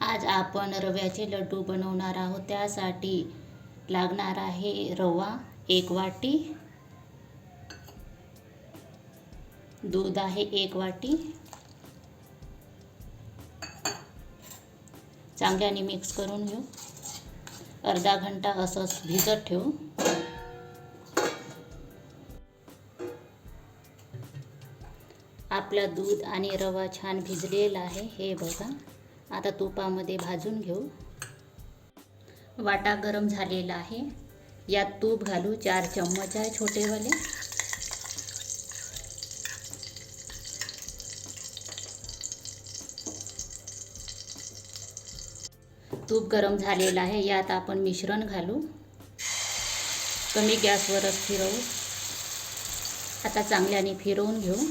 आज आपण रव्याचे लड्डू बनवणार आहोत। त्यासाठी लागणार आहे रवा 1 वाटी, दूध आहे 1 वाटी। चांगल्याने मिक्स करून घेऊ। अर्धा घंटा असंच भिजत ठेवू। आपलं दूध आणि रवा छान भिजलेला आहे, हे बघा। आता तुपामध्ये भाजून घेऊ। वाटा गरम झालेला आहे, यात तूप घालू। 4 चम्मच आहे छोटेवाले। तूप गरम झालेलं आहे, यात आपण मिश्रण घालू। कमी गॅसवरच फिरवू। आता चांगल्याने फिरवून घेऊ।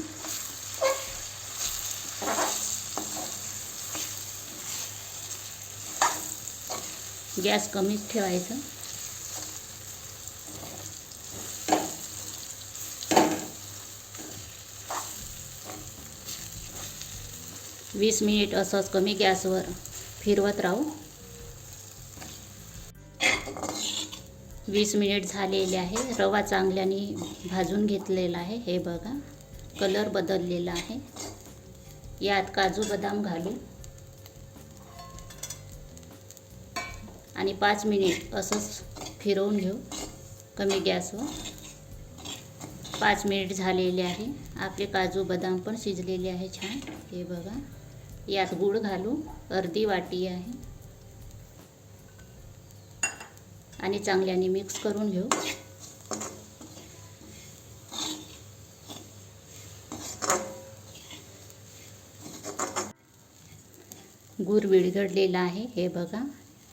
गॅस कमीच ठेवायचा। वीस मिनिट असंच कमी गॅसवर फिरवत राहू। 20 मिनिट झालेले आहे। रवा चांगल्याने भाजून घेतलेला आहे, हे बघा। कलर बदललेला आहे। यात काजू बदाम घालू आणि 5 मिनिट असंच फिरवून घेऊ कमी गॅसवर। 5 मिनिट झालेले आहे। आपले काजू बदाम पण शिजलेले आहे छान, हे बघा। यात गूळ घालू, अर्धी वाटी आहे, आणि चांगल्याने मिक्स करून घेऊ। गूळ विरघळलेला आहे, हे बघा।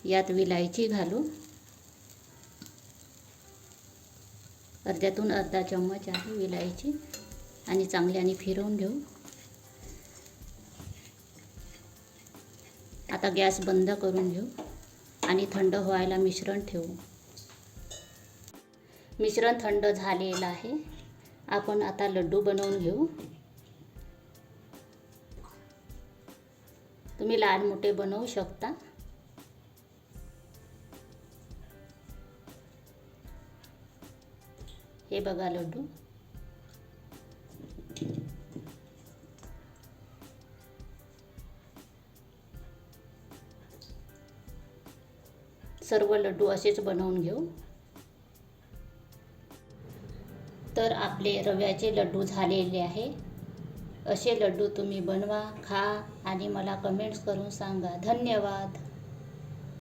यात विलायची घालू। अर्ध्यातून अर्धा चम्मच आहे विलायची, आणि चांगल्याने फिरवून घेऊ। आता गॅस बंद करून घेऊ आणि थंड व्हायला मिश्रण ठेवू। मिश्रण थंड झालेलं आहे। आपण आता लड्डू बनवून घेऊ। तुम्ही लहान मोठे बनवू शकता। हे बघा लड्डू। सर्व लड्डू असेच बनवून घेऊ। तर आपले रव्याचे लड्डू झालेले आहे। असे लड्डू तुम्ही बनवा, खा आणि मला कमेंट्स करून सांगा। धन्यवाद।